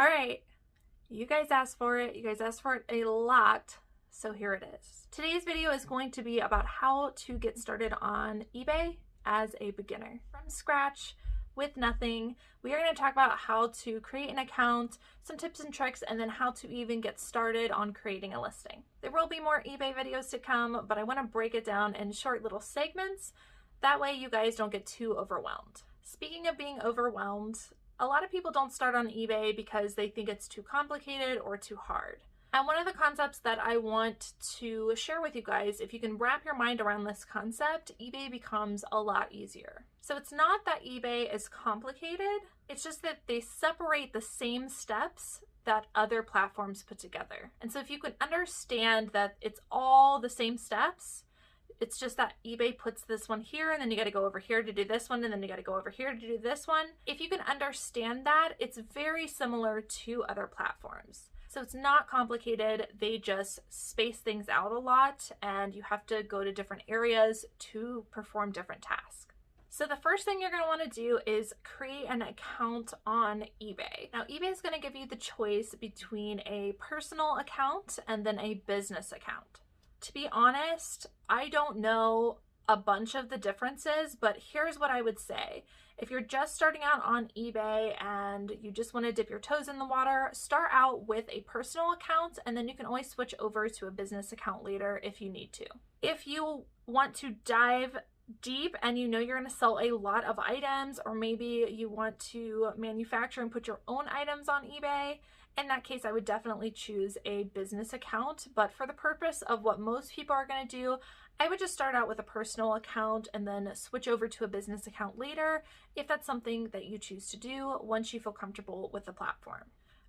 All right, you guys asked for it. You guys asked for it a lot, so here it is. Today's video is going to be about how to get started on eBay as a beginner. From scratch, with nothing. We are going to talk about how to create an account, some tips and tricks, and then how to even get started on creating a listing. There will be more eBay videos to come, but I want to break it down in short little segments. That way you guys don't get too overwhelmed. Speaking of being overwhelmed, a lot of people don't start on eBay because they think it's too complicated or too hard. And one of the concepts that I want to share with you guys, if you can wrap your mind around this concept, eBay becomes a lot easier. So it's not that eBay is complicated, it's just that they separate the same steps that other platforms put together. And so if you can understand that it's all the same steps, it's just that eBay puts this one here, and then you got to go over here to do this one, and then you got to go over here to do this one. If you can understand that, it's very similar to other platforms. So it's not complicated. They just space things out a lot, and you have to go to different areas to perform different tasks. So the first thing you're going to want to do is create an account on eBay. Now, eBay is going to give you the choice between a personal account and then a business account. To be honest, I don't know a bunch of the differences, but here's what I would say. If you're just starting out on eBay and you just want to dip your toes in the water, start out with a personal account, and then you can always switch over to a business account later if you need to. If you want to dive deep and you know you're going to sell a lot of items, or maybe you want to manufacture and put your own items on eBay, in that case, I would definitely choose a business account. But for the purpose of what most people are going to do, I would just start out with a personal account and then switch over to a business account later if that's something that you choose to do once you feel comfortable with the platform.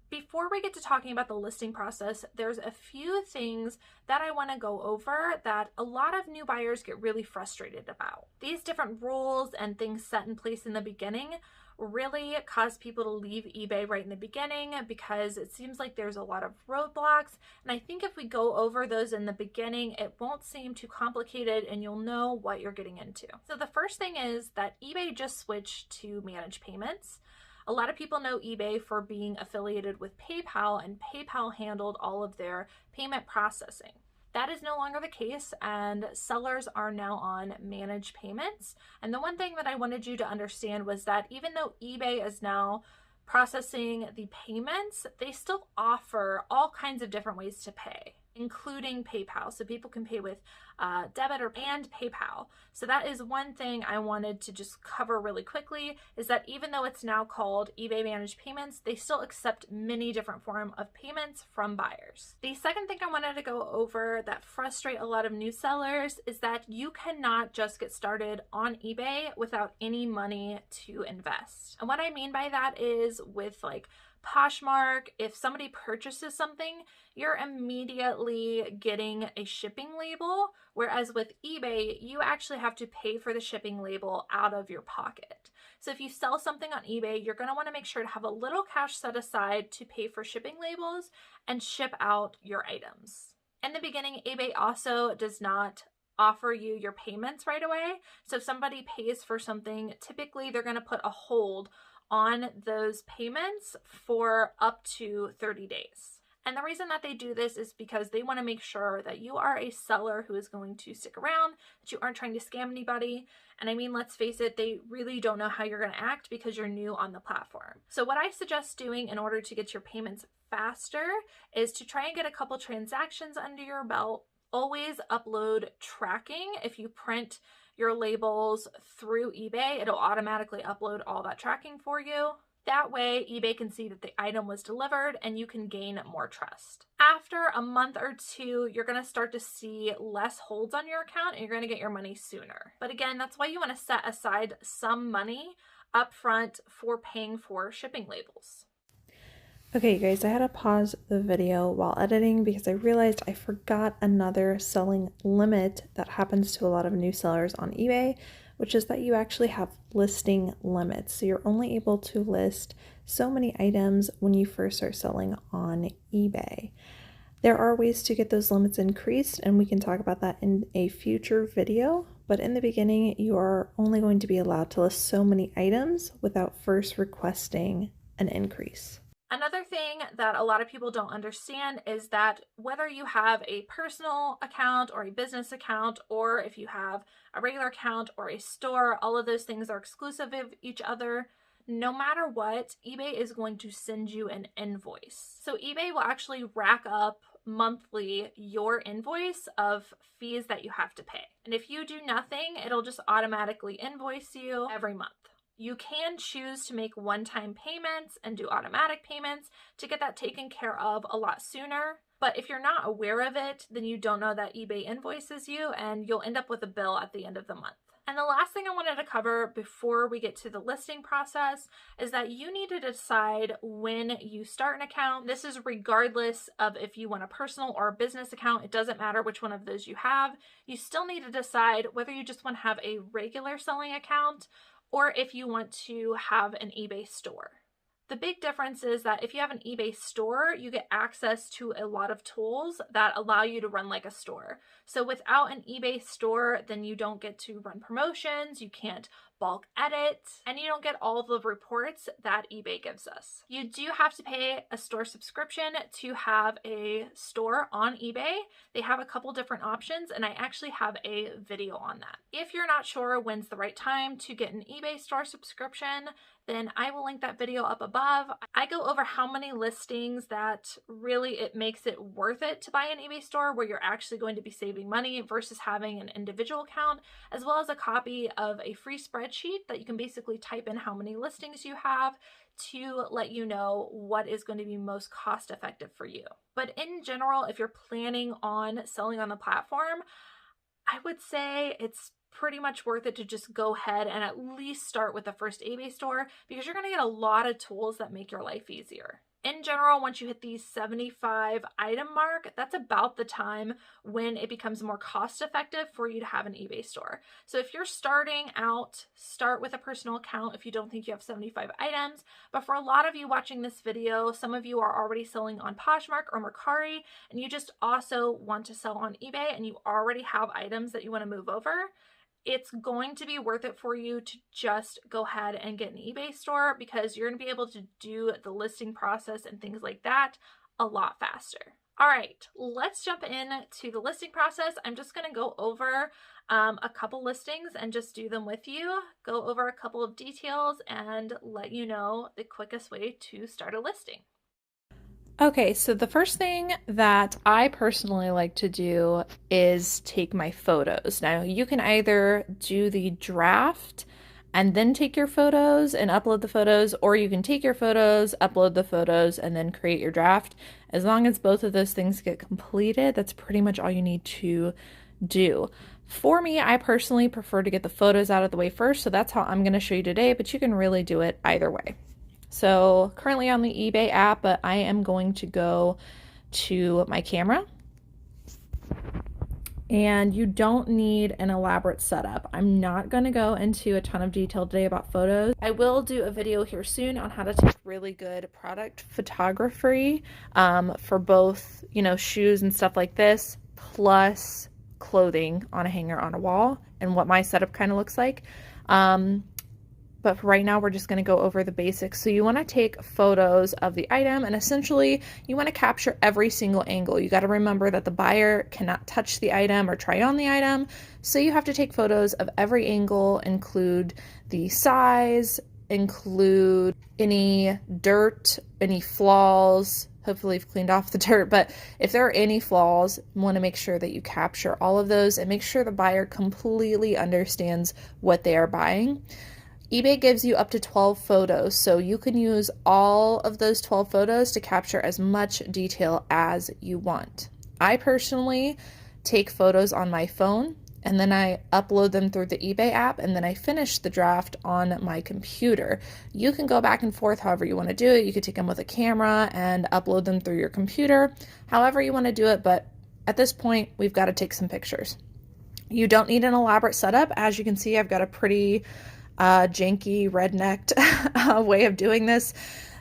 Before we get to talking about the listing process, there's a few things that I want to go over that a lot of new buyers get really frustrated about. These different rules and things set in place in the beginning really cause people to leave eBay right in the beginning because it seems like there's a lot of roadblocks. And I think if we go over those in the beginning, it won't seem too complicated and you'll know what you're getting into. So the first thing is that eBay just switched to manage payments. A lot of people know eBay for being affiliated with PayPal, and PayPal handled all of their payment processing. That is no longer the case, and sellers are now on managed payments. And the one thing that I wanted you to understand was that even though eBay is now processing the payments, they still offer all kinds of different ways to pay, including PayPal. So people can pay with debit and PayPal. So that is one thing I wanted to just cover really quickly, is that even though it's now called eBay Managed Payments, they still accept many different forms of payments from buyers. The second thing I wanted to go over that frustrate a lot of new sellers is that you cannot just get started on eBay without any money to invest. And what I mean by that is with like Poshmark, if somebody purchases something, you're immediately getting a shipping label, whereas with eBay, you actually have to pay for the shipping label out of your pocket. So if you sell something on eBay, you're going to want to make sure to have a little cash set aside to pay for shipping labels and ship out your items. In the beginning, eBay also does not offer you your payments right away. So if somebody pays for something, typically they're going to put a hold on those payments for up to 30 days. And the reason that they do this is because they want to make sure that you are a seller who is going to stick around, that you aren't trying to scam anybody. And I mean, let's face it, they really don't know how you're going to act because you're new on the platform. So what I suggest doing in order to get your payments faster is to try and get a couple transactions under your belt. Always upload tracking. If you print your labels through eBay, it'll automatically upload all that tracking for you. That way, eBay can see that the item was delivered and you can gain more trust. After a month or two, you're going to start to see less holds on your account and you're going to get your money sooner. But again, that's why you want to set aside some money up front for paying for shipping labels. Okay, guys, I had to pause the video while editing because I realized I forgot another selling limit that happens to a lot of new sellers on eBay, which is that you actually have listing limits. So you're only able to list so many items when you first start selling on eBay. There are ways to get those limits increased, and we can talk about that in a future video. But in the beginning, you are only going to be allowed to list so many items without first requesting an increase. Another thing that a lot of people don't understand is that whether you have a personal account or a business account, or if you have a regular account or a store, all of those things are exclusive of each other. No matter what, eBay is going to send you an invoice. So eBay will actually rack up monthly your invoice of fees that you have to pay. And if you do nothing, it'll just automatically invoice you every month. You can choose to make one-time payments and do automatic payments to get that taken care of a lot sooner. But if you're not aware of it, then you don't know that eBay invoices you and you'll end up with a bill at the end of the month. And the last thing I wanted to cover before we get to the listing process is that you need to decide when you start an account. This is regardless of if you want a personal or a business account. It doesn't matter which one of those you have. You still need to decide whether you just want to have a regular selling account or if you want to have an eBay store. The big difference is that if you have an eBay store, you get access to a lot of tools that allow you to run like a store. So without an eBay store, then you don't get to run promotions, you can't bulk edit, and you don't get all of the reports that eBay gives us. You do have to pay a store subscription to have a store on eBay. They have a couple different options, and I actually have a video on that. If you're not sure when's the right time to get an eBay store subscription, then I will link that video up above. I go over how many listings that really it makes it worth it to buy an eBay store where you're actually going to be saving money versus having an individual account, as well as a copy of a free spreadsheet that you can basically type in how many listings you have to let you know what is going to be most cost effective for you. But in general, if you're planning on selling on the platform, I would say it's pretty much worth it to just go ahead and at least start with the first eBay store because you're going to get a lot of tools that make your life easier. In general, once you hit the 75 item mark, that's about the time when it becomes more cost effective for you to have an eBay store. So if you're starting out, start with a personal account if you don't think you have 75 items. But for a lot of you watching this video, some of you are already selling on Poshmark or Mercari, and you just also want to sell on eBay and you already have items that you want to move over. It's going to be worth it for you to just go ahead and get an eBay store because you're going to be able to do the listing process and things like that a lot faster. All right, let's jump into the listing process. I'm just going to go over a couple listings and just do them with you, go over a couple of details and let you know the quickest way to start a listing. Okay, so the first thing that I personally like to do is take my photos. Now, you can either do the draft and then take your photos and upload the photos, or you can take your photos, upload the photos, and then create your draft. As long as both of those things get completed, that's pretty much all you need to do. For me, I personally prefer to get the photos out of the way first, so that's how I'm going to show you today, but you can really do it either way. So currently on the eBay app, but I am going to go to my camera. And you don't need an elaborate setup. I'm not going to go into a ton of detail today about photos. I will do a video here soon on how to take really good product photography for both, shoes and stuff like this, plus clothing on a hanger on a wall and what my setup kind of looks like. But for right now, we're just going to go over the basics. So you want to take photos of the item, and essentially you want to capture every single angle. You got to remember that the buyer cannot touch the item or try on the item. So you have to take photos of every angle, include the size, include any dirt, any flaws. Hopefully you've cleaned off the dirt, but if there are any flaws, you want to make sure that you capture all of those and make sure the buyer completely understands what they are buying. eBay gives you up to 12 photos, so you can use all of those 12 photos to capture as much detail as you want. I personally take photos on my phone, and then I upload them through the eBay app, and then I finish the draft on my computer. You can go back and forth however you want to do it. You could take them with a camera and upload them through your computer, however you want to do it, but at this point, we've got to take some pictures. You don't need an elaborate setup. As you can see, I've got a pretty janky, rednecked way of doing this.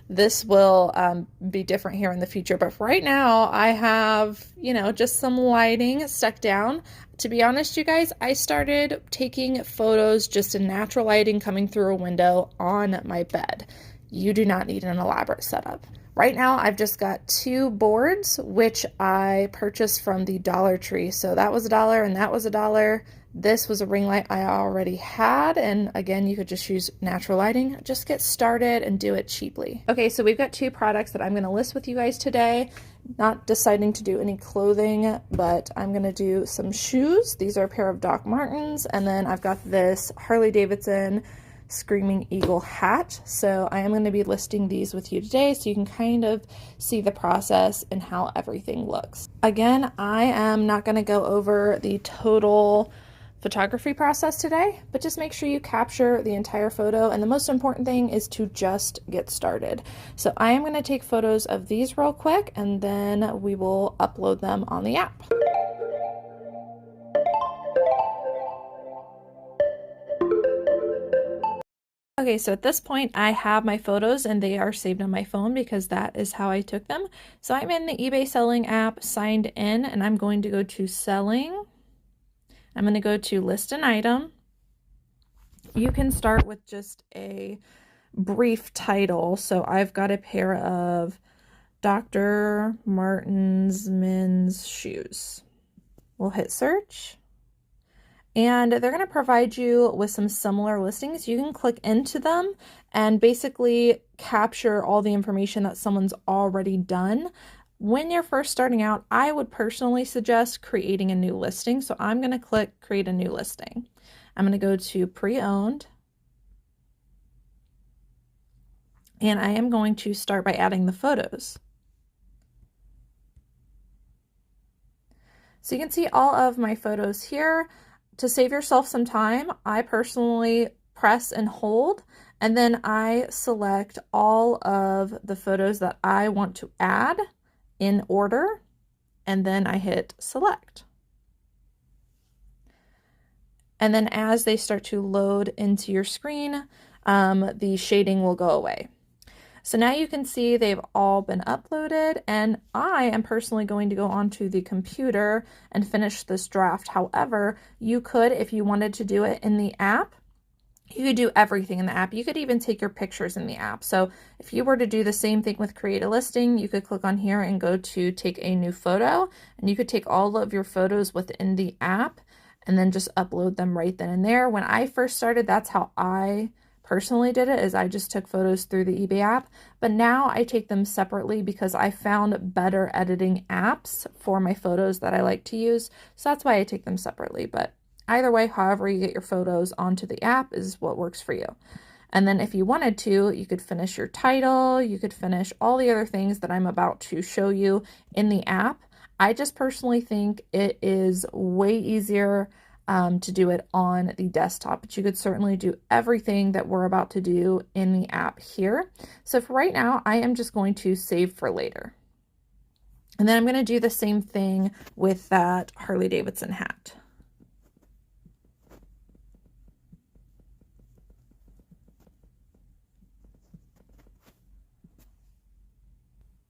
This will be different here in the future, but for right now, I have, just some lighting stuck down. To be honest, you guys, I started taking photos just in natural lighting coming through a window on my bed. You do not need an elaborate setup. Right now, I've just got 2 boards, which I purchased from the Dollar Tree. So that was $1 and that was $1. This was a ring light I already had. And again, you could just use natural lighting. Just get started and do it cheaply. Okay, so we've got 2 products that I'm going to list with you guys today. Not deciding to do any clothing, but I'm going to do some shoes. These are a pair of Doc Martens. And then I've got this Harley Davidson Screaming Eagle hat. So I am going to be listing these with you today so you can kind of see the process and how everything looks. Again, I am not going to go over the total photography process today, but just make sure you capture the entire photo, and the most important thing is to just get started. So I am going to take photos of these real quick and then we will upload them on the app. Okay, so at this point I have my photos and they are saved on my phone because that is how I took them. So I'm in the eBay selling app, signed in, and I'm going to go to selling. I'm going to go to list an item. You can start with just a brief title. So I've got a pair of Dr. Martens men's shoes. We'll hit search. And they're going to provide you with some similar listings. You can click into them and basically capture all the information that someone's already done. When you're first starting out, I would personally suggest creating a new listing. So I'm going to click create a new listing. I'm going to go to pre-owned. And I am going to start by adding the photos. So you can see all of my photos here. To save yourself some time, I personally press and hold, and then I select all of the photos that I want to add in order, and then I hit select. And then as they start to load into your screen, the shading will go away. So now you can see they've all been uploaded, and I am personally going to go onto the computer and finish this draft. However, you could, if you wanted to do it in the app, you could do everything in the app. You could even take your pictures in the app. So if you were to do the same thing with create a listing, you could click on here and go to take a new photo, and you could take all of your photos within the app and then just upload them right then and there. When I first started, that's how I personally did it, is I just took photos through the eBay app, but now I take them separately because I found better editing apps for my photos that I like to use. So that's why I take them separately. But either way, however you get your photos onto the app is what works for you. And then if you wanted to, you could finish your title, you could finish all the other things that I'm about to show you in the app. I just personally think it is way easier to do it on the desktop, but you could certainly do everything that we're about to do in the app here. So for right now, I am just going to save for later. And then I'm going to do the same thing with that Harley Davidson hat.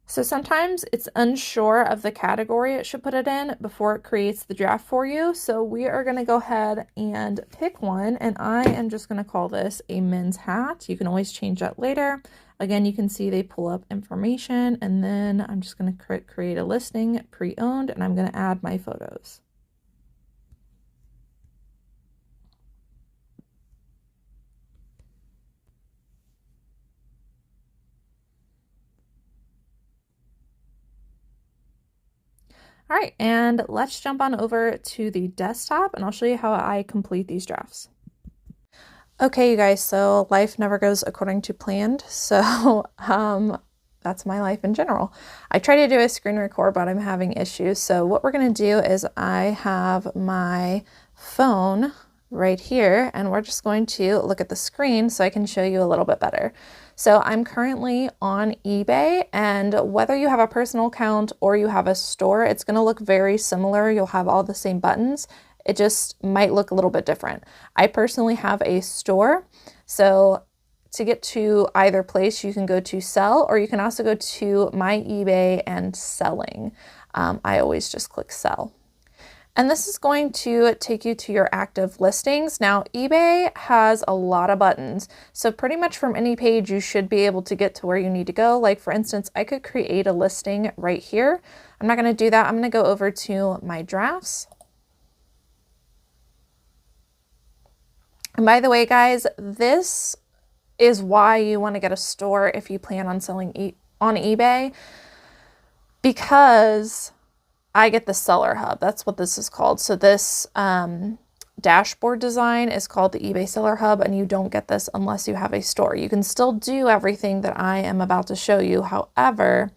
So sometimes it's unsure of the category it should put it in before it creates the draft for you. So we are going to go ahead and pick one, and I am just going to call this a men's hat. You can always change that later. Again, you can see they pull up information, and then I'm just going to create a listing, pre-owned, and I'm going to add my photos. All right, and let's jump on over to the desktop and I'll show you how I complete these drafts. Okay, you guys, so life never goes according to plan. So that's my life in general. I try to do a screen record, but I'm having issues. So what we're going to do is I have my phone right here, and we're just going to look at the screen so I can show you a little bit better. So I'm currently on eBay, and whether you have a personal account or you have a store, it's going to look very similar. You'll have all the same buttons. It just might look a little bit different. I personally have a store, so to get to either place, you can go to sell, or you can also go to my eBay and selling. I always just click sell. And this is going to take you to your active listings. Now, eBay has a lot of buttons. So pretty much from any page, you should be able to get to where you need to go. Like for instance, I could create a listing right here. I'm not going to do that. I'm going to go over to my drafts. And by the way, guys, this is why you want to get a store if you plan on selling on eBay, because I get the seller hub. That's what this is called. So this dashboard design is called the eBay seller hub, and you don't get this unless you have a store. You can still do everything that I am about to show you. However,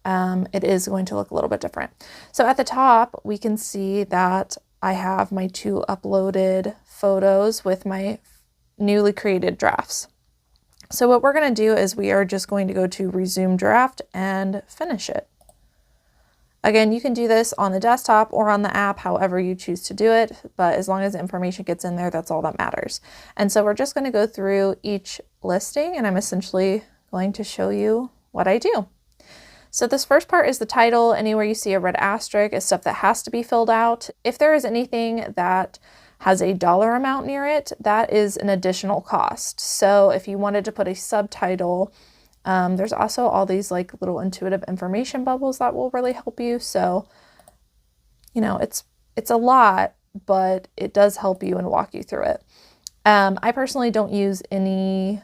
it is going to look a little bit different. So at the top, we can see that I have my 2 uploaded photos with my newly created drafts. So what we're going to do is we are just going to go to resume draft and finish it. Again, you can do this on the desktop or on the app, however you choose to do it, but as long as the information gets in there, that's all that matters. And so we're just going to go through each listing, and I'm essentially going to show you what I do. So this first part is the title. Anywhere you see a red asterisk is stuff that has to be filled out. If there is anything that has a dollar amount near it, that is an additional cost. So if you wanted to put a subtitle, there's also all these like little intuitive information bubbles that will really help you. So, you know, it's a lot, but it does help you and walk you through it. I personally don't use any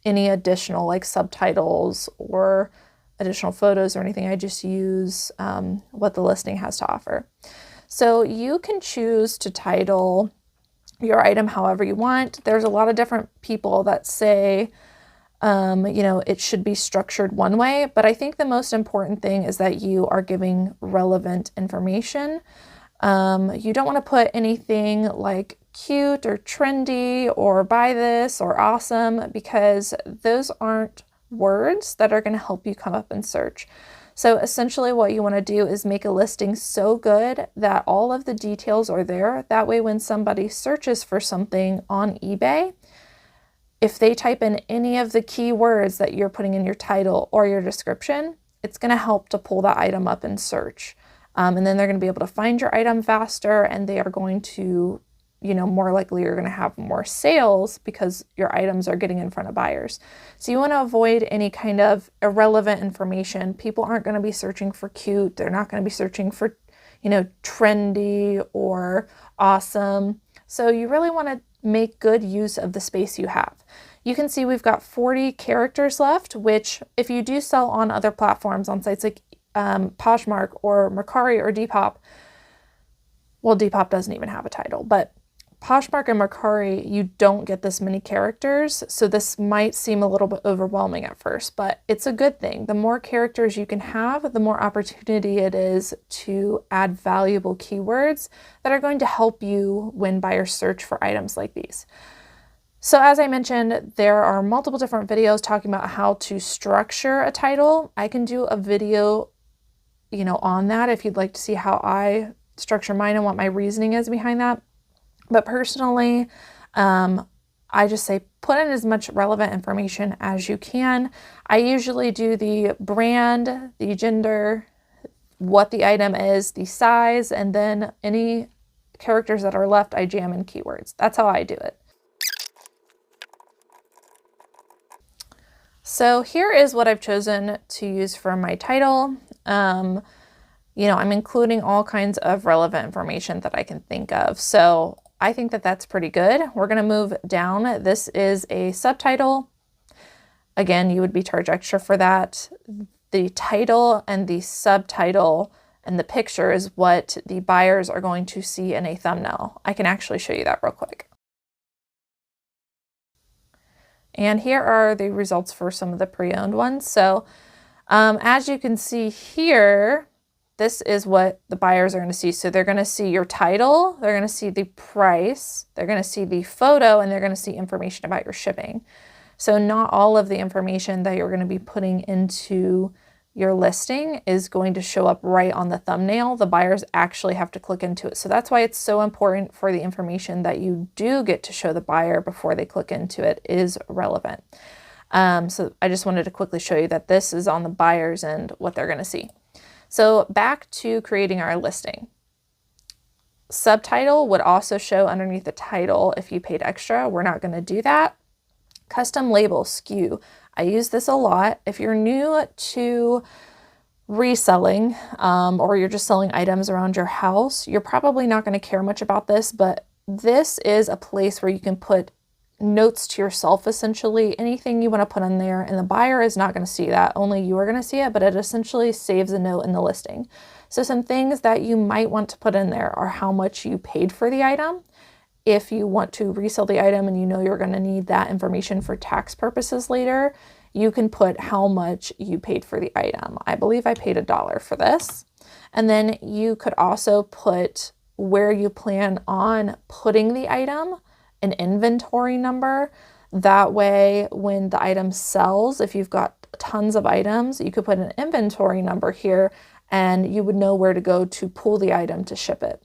additional like subtitles or additional photos or anything. I just use what the listing has to offer. So you can choose to title your item however you want. There's a lot of different people that say, you know, it should be structured one way, but I think the most important thing is that you are giving relevant information. You don't want to put anything like cute or trendy or buy this or awesome, because those aren't words that are going to help you come up in search. So essentially what you want to do is make a listing so good that all of the details are there. That way when somebody searches for something on eBay, if they type in any of the keywords that you're putting in your title or your description, it's going to help to pull that item up in search. And then they're going to be able to find your item faster, and they are going to, you know, more likely you're going to have more sales because your items are getting in front of buyers. So you want to avoid any kind of irrelevant information. People aren't going to be searching for cute. They're not going to be searching for, you know, trendy or awesome. So you really want to make good use of the space you have. You can see we've got 40 characters left, which if you do sell on other platforms, on sites like Poshmark or Mercari or Depop, well, Depop doesn't even have a title, but Poshmark and Mercari, you don't get this many characters, so this might seem a little bit overwhelming at first, but it's a good thing. The more characters you can have, the more opportunity it is to add valuable keywords that are going to help you when buyers search for items like these. So as I mentioned, there are multiple different videos talking about how to structure a title. I can do a video, you know, on that if you'd like to see how I structure mine and what my reasoning is behind that. But personally, I just say put in as much relevant information as you can. I usually do the brand, the gender, what the item is, the size, and then any characters that are left, I jam in keywords. That's how I do it. So here is what I've chosen to use for my title. You know, I'm including all kinds of relevant information that I can think of. So I think that that's pretty good. We're going to move down. This is a subtitle. Again, you would be charged extra for that. The title and the subtitle and the picture is what the buyers are going to see in a thumbnail. I can actually show you that real quick. And here are the results for some of the pre-owned ones. So as you can see here, this is what the buyers are going to see. So they're going to see your title, they're going to see the price, they're going to see the photo, and they're going to see information about your shipping. So not all of the information that you're going to be putting into your listing is going to show up right on the thumbnail. The buyers actually have to click into it. So that's why it's so important for the information that you do get to show the buyer before they click into it is relevant. So I just wanted to quickly show you that this is on the buyers and what they're going to see. So back to creating our listing. Subtitle would also show underneath the title if you paid extra. We're not going to do that. Custom label SKU. I use this a lot. If you're new to reselling or you're just selling items around your house, you're probably not going to care much about this, but this is a place where you can put notes to yourself, essentially anything you want to put in there, and the buyer is not going to see that. Only you are going to see it, but it essentially saves a note in the listing. So some things that you might want to put in there are how much you paid for the item. If you want to resell the item and you know you're going to need that information for tax purposes later, you can put how much you paid for the item. I believe I paid $1 for this. And then you could also put where you plan on putting the item, an inventory number. That way, when the item sells, if you've got tons of items, you could put an inventory number here and you would know where to go to pull the item to ship it.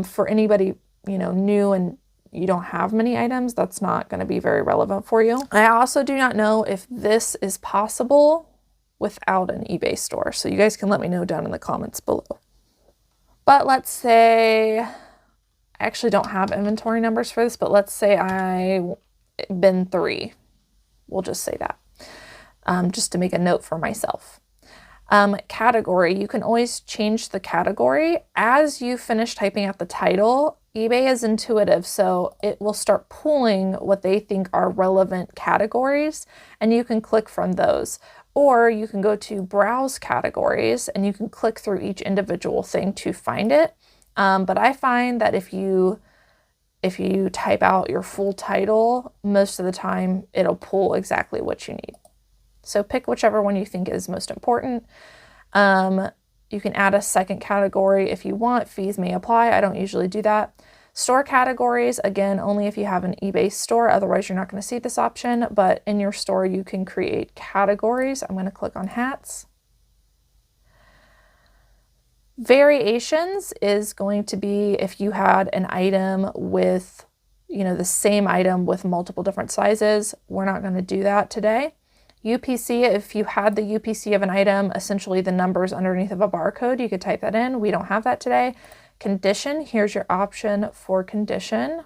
For anybody, new and you don't have many items, that's not going to be very relevant for you. I also do not know if this is possible without an eBay store. So you guys can let me know down in the comments below. But let's say, I actually don't have inventory numbers for this, but let's say I bin 3. We'll just say that, just to make a note for myself. Category, you can always change the category. As you finish typing out the title, eBay is intuitive, so it will start pulling what they think are relevant categories, and you can click from those. Or you can go to browse categories and you can click through each individual thing to find it. But I find that if you type out your full title, most of the time it'll pull exactly what you need. So pick whichever one you think is most important. You can add a second category if you want. Fees may apply. I don't usually do that. Store categories, again, only if you have an eBay store. Otherwise, you're not going to see this option. But in your store, you can create categories. I'm going to click on hats. Variations is going to be if you had an item with, the same item with multiple different sizes. We're not going to do that today. UPC, if you had the UPC of an item, essentially the numbers underneath of a barcode, you could type that in. We don't have that today. Condition, here's your option for condition.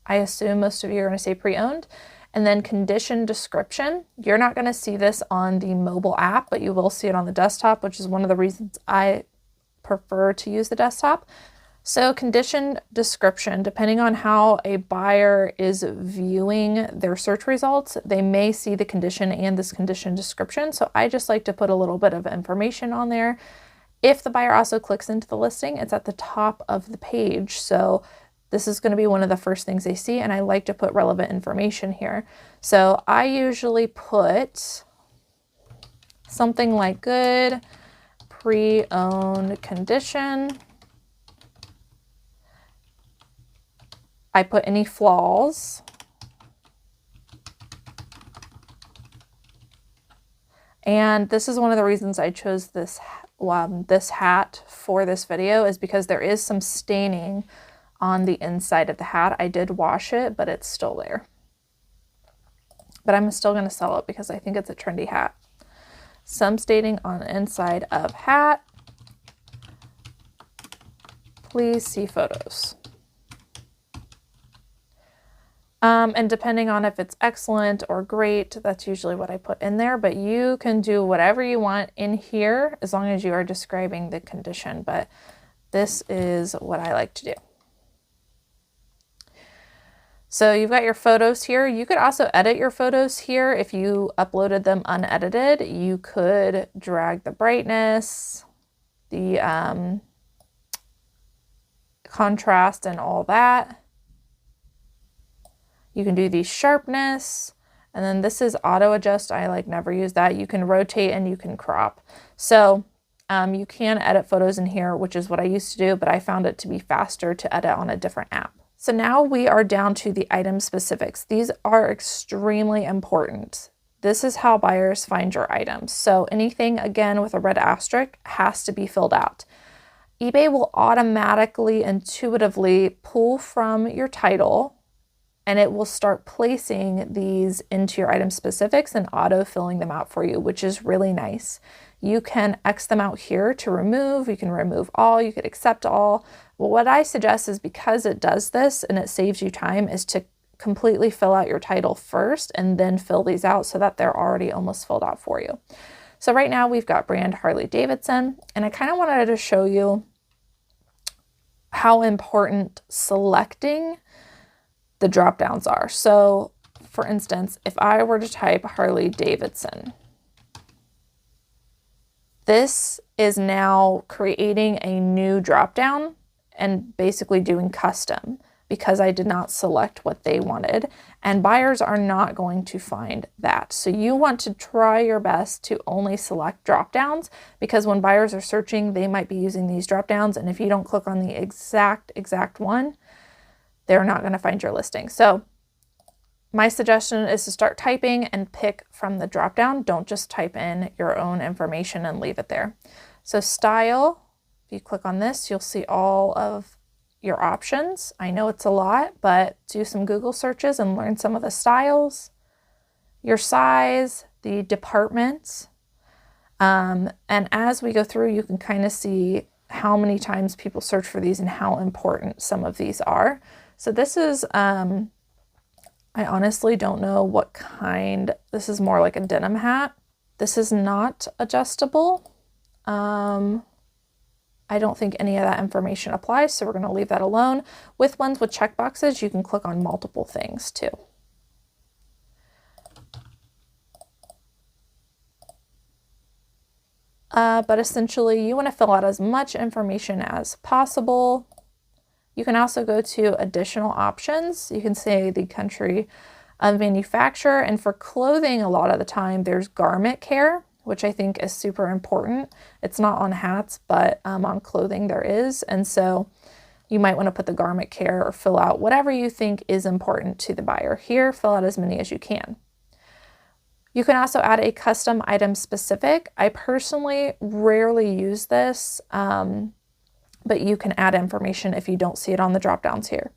I assume most of you are going to say pre-owned. And then condition description. You're not going to see this on the mobile app, but you will see it on the desktop, which is one of the reasons I prefer to use the desktop. So condition description, depending on how a buyer is viewing their search results, they may see the condition and this condition description. So I just like to put a little bit of information on there. If the buyer also clicks into the listing, it's at the top of the page. So this is going to be one of the first things they see, and I like to put relevant information here. So I usually put something like good pre-owned condition. I put any flaws. And this is one of the reasons I chose this hat for this video, is because there is some staining on the inside of the hat. I did wash it, but it's still there. But I'm still going to sell it because I think it's a trendy hat. Some staining on the inside of hat. Please see photos. And depending on if it's excellent or great, that's usually what I put in there, but you can do whatever you want in here as long as you are describing the condition, but this is what I like to do. So you've got your photos here. You could also edit your photos here. If you uploaded them unedited, you could drag the brightness, the contrast and all that. You can do the sharpness, and then this is auto adjust. I never use that. You can rotate and you can crop. So you can edit photos in here, which is what I used to do, but I found it to be faster to edit on a different app. So now we are down to the item specifics. These are extremely important. This is how buyers find your items. So anything, again, with a red asterisk has to be filled out. eBay will automatically, intuitively pull from your title, and it will start placing these into your item specifics and auto filling them out for you, which is really nice. you can X them out here to remove. You can remove all, you could accept all. Well, what I suggest is, because it does this and it saves you time, is to completely fill out your title first and then fill these out so that they're already almost filled out for you. So right now we've got brand Harley Davidson, and I kind of wanted to show you how important selecting the drop downs are. So for instance, if I were to type Harley Davidson, this is now creating a new drop down and basically doing custom, because I did not select what they wanted, and buyers are not going to find that. So you want to try your best to only select drop downs, because when buyers are searching, they might be using these drop downs, and if you don't click on the exact one, they're not going to find your listing. So my suggestion is to start typing and pick from the drop down. Don't just type in your own information and leave it there. So style, if you click on this, you'll see all of your options. I know it's a lot, but do some Google searches and learn some of the styles, your size, the departments. And as we go through, you can kind of see how many times people search for these and how important some of these are. So this is, I honestly don't know what kind. This is more like a denim hat. This is not adjustable. I don't think any of that information applies, so we're going to leave that alone. With ones with checkboxes, you can click on multiple things too. But essentially, you want to fill out as much information as possible. You can also go to additional options. You can say the country of manufacturer, and for clothing, a lot of the time, there's garment care, which I think is super important. It's not on hats, but on clothing there is. And so you might want to put the garment care or fill out whatever you think is important to the buyer. Here, fill out as many as you can. You can also add a custom item specific. I personally rarely use this, but you can add information if you don't see it on the drop downs here.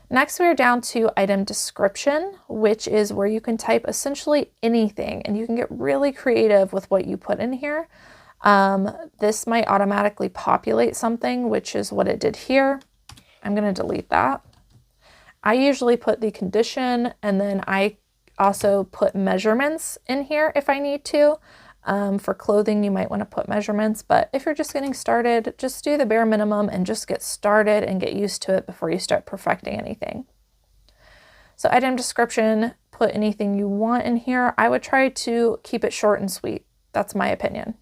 Next, we're down to item description, which is where you can type essentially anything, and you can get really creative with what you put in here. This might automatically populate something, which is what it did here. I'm going to delete that. I usually put the condition, and then I also put measurements in here if I need to. For clothing, you might want to put measurements, but if you're just getting started, just do the bare minimum and just get started and get used to it before you start perfecting anything. So item description, put anything you want in here. I would try to keep it short and sweet. That's my opinion.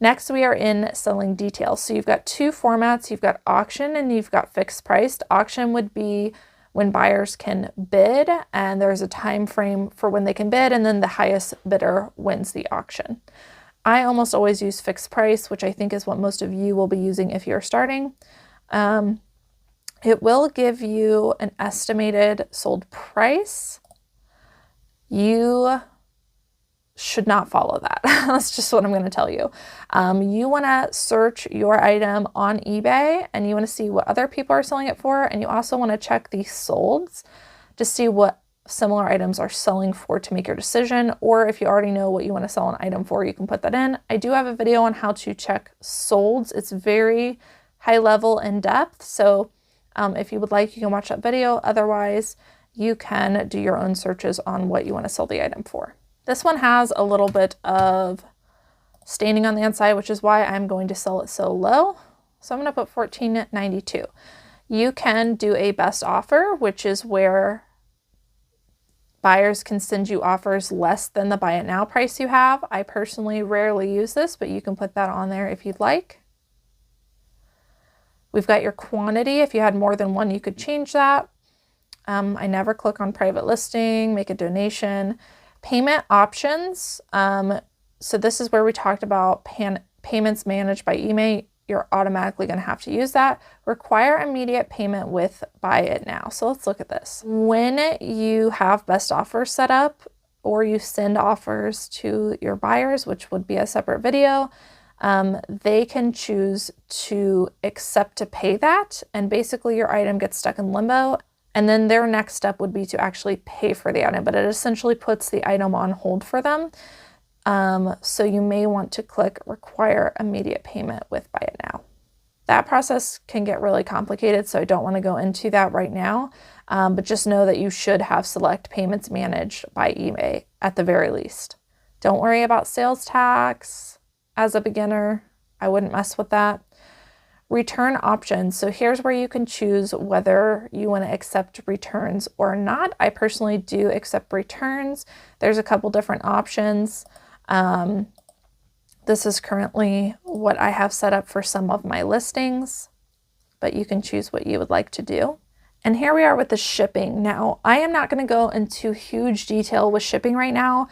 Next, we are in selling details. So you've got two formats. You've got auction and you've got fixed priced. Auction would be when buyers can bid, and there's a time frame for when they can bid, and then the highest bidder wins the auction. I almost always use fixed price, which I think is what most of you will be using if you're starting. It will give you an estimated sold price. You should not follow that. That's just what I'm going to tell you. You want to search your item on eBay, and you want to see what other people are selling it for, and you also want to check the solds to see what similar items are selling for to make your decision, or if you already know what you want to sell an item for, you can put that in. I do have a video on how to check solds. It's very high level in depth, so if you would like, you can watch that video. Otherwise, you can do your own searches on what you want to sell the item for. This one has a little bit of staining on the inside, which is why I'm going to sell it so low. So I'm going to put $14.92. You can do a best offer, which is where buyers can send you offers less than the buy it now price you have. I personally rarely use this, but you can put that on there if you'd like. We've got your quantity. If you had more than one, you could change that. I never click on private listing, make a donation. Payment options. So this is where we talked about payments managed by email. You're automatically going to have to use that. Require immediate payment with buy it now. So let's look at this. When you have best offers set up, or you send offers to your buyers, which would be a separate video, they can choose to accept to pay that, and basically your item gets stuck in limbo. And then their next step would be to actually pay for the item, but it essentially puts the item on hold for them. So you may want to click require immediate payment with Buy It Now. That process can get really complicated, so I don't want to go into that right now, but just know that you should have select payments managed by eBay at the very least. Don't worry about sales tax as a beginner. I wouldn't mess with that. Return options. So here's where you can choose whether you want to accept returns or not. I personally do accept returns. There's a couple different options. This is currently what I have set up for some of my listings, but you can choose what you would like to do. And here we are with the shipping. Now, I am not going to go into huge detail with shipping right now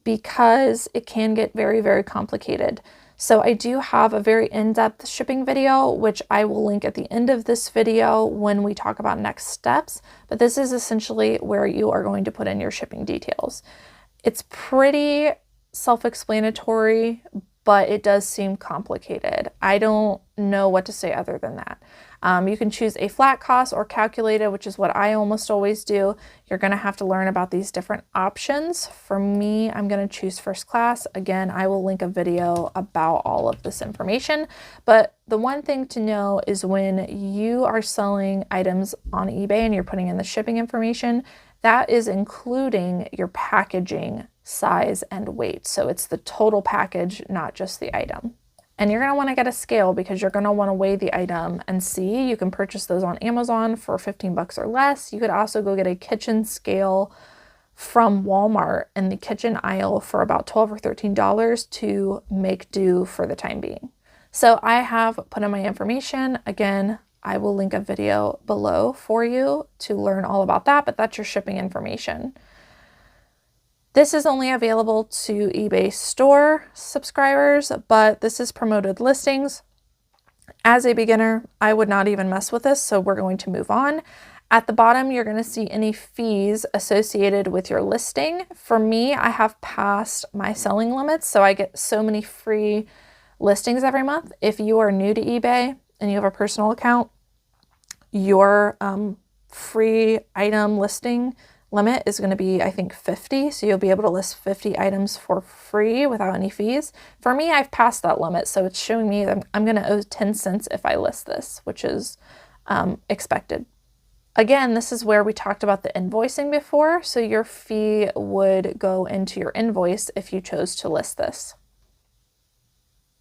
because it can get very, very complicated. So I do have a very in-depth shipping video, which I will link at the end of this video when we talk about next steps. But this is essentially where you are going to put in your shipping details. It's pretty self-explanatory, but it does seem complicated. I don't know what to say other than that. You can choose a flat cost or calculated, which is what I almost always do. You're going to have to learn about these different options. For me, I'm going to choose first class. Again, I will link a video about all of this information. But the one thing to know is when you are selling items on eBay and you're putting in the shipping information, that is including your packaging size and weight. So it's the total package, not just the item. And you're going to want to get a scale because you're going to want to weigh the item and see. You can purchase those on Amazon for 15 bucks or less. You could also go get a kitchen scale from Walmart in the kitchen aisle for about $12 or $13 to make do for the time being. So I have put in my information. Again, I will link a video below for you to learn all about that, but that's your shipping information. This is only available to eBay store subscribers, but this is promoted listings. As a beginner, I would not even mess with this, so we're going to move on. At the bottom, you're going to see any fees associated with your listing. For me, I have passed my selling limits, so I get so many free listings every month. If you are new to eBay and you have a personal account, your free item listing limit is going to be, I think, 50. So you'll be able to list 50 items for free without any fees. For me, I've passed that limit. So it's showing me that I'm going to owe 10 cents if I list this, which is expected. Again, this is where we talked about the invoicing before. So your fee would go into your invoice if you chose to list this.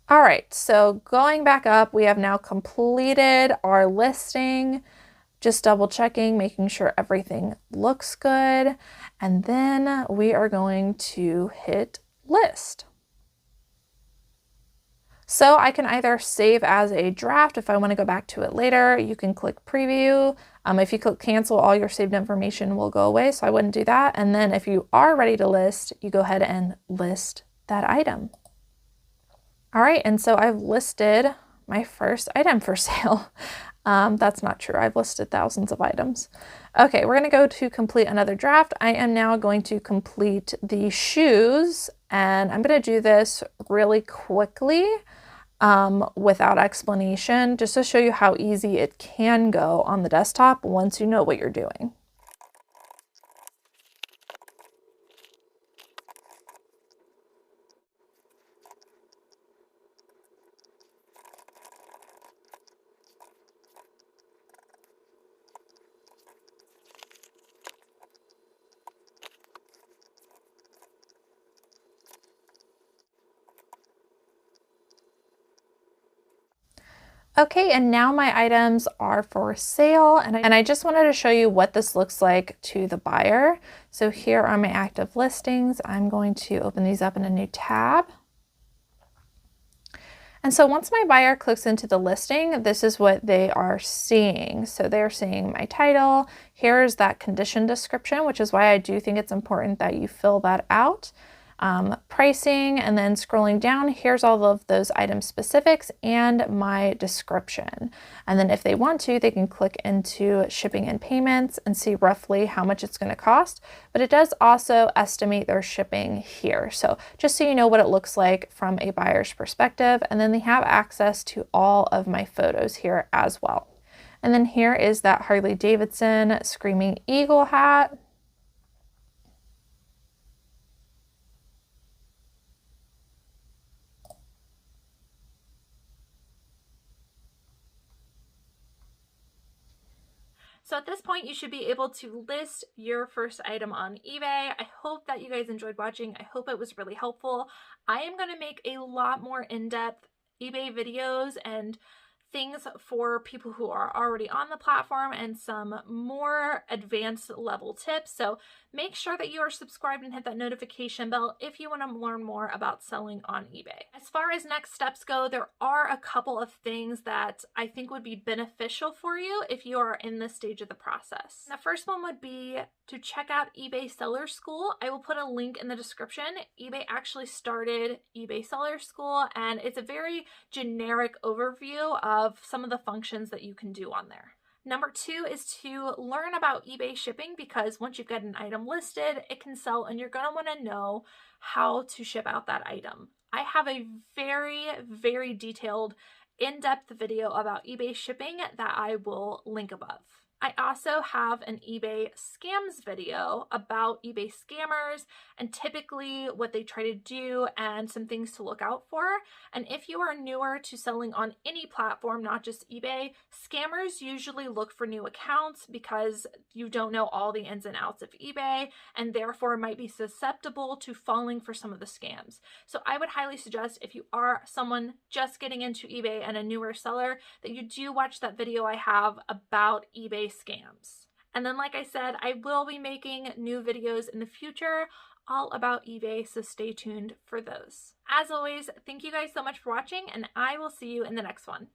All right, so going back up, we have now completed our listing. Just double checking, making sure everything looks good. And then we are going to hit list. So I can either save as a draft if I want to go back to it later. You can click preview. If you click cancel, all your saved information will go away. So I wouldn't do that. And then if you are ready to list, you go ahead and list that item. All right, and so I've listed my first item for sale. That's not true. I've listed thousands of items. Okay, we're going to go to complete another draft. I am now going to complete the shoes, and I'm going to do this really quickly without explanation, just to show you how easy it can go on the desktop once you know what you're doing. Okay, and now my items are for sale, and I just wanted to show you what this looks like to the buyer. So here are my active listings. I'm going to open these up in a new tab. And so once my buyer clicks into the listing, this is what they are seeing. So they're seeing my title. Here's that condition description, which is why I do think it's important that you fill that out. Pricing, and then scrolling down, here's all of those item specifics and my description. And then if they want to, they can click into shipping and payments and see roughly how much it's going to cost. But it does also estimate their shipping here. So just so you know what it looks like from a buyer's perspective. And then they have access to all of my photos here as well. And then here is that Harley Davidson Screaming Eagle hat. So at this point, you should be able to list your first item on eBay. I hope that you guys enjoyed watching. I hope it was really helpful. I am going to make a lot more in-depth eBay videos and things for people who are already on the platform and some more advanced level tips. So make sure that you are subscribed and hit that notification bell if you want to learn more about selling on eBay. As far as next steps go, there are a couple of things that I think would be beneficial for you if you are in this stage of the process. The first one would be to check out eBay Seller School. I will put a link in the description. eBay actually started eBay Seller School, and it's a very generic overview of some of the functions that you can do on there. Number two is to learn about eBay shipping, because once you've got an item listed, it can sell and you're going to want to know how to ship out that item. I have a very, very detailed, in-depth video about eBay shipping that I will link above. I also have an eBay scams video about eBay scammers and typically what they try to do and some things to look out for. And if you are newer to selling on any platform, not just eBay, scammers usually look for new accounts because you don't know all the ins and outs of eBay and therefore might be susceptible to falling for some of the scams. So I would highly suggest, if you are someone just getting into eBay and a newer seller, that you do watch that video I have about eBay scams. And then, like I said, I will be making new videos in the future all about eBay, so stay tuned for those. As always, thank you guys so much for watching, and I will see you in the next one.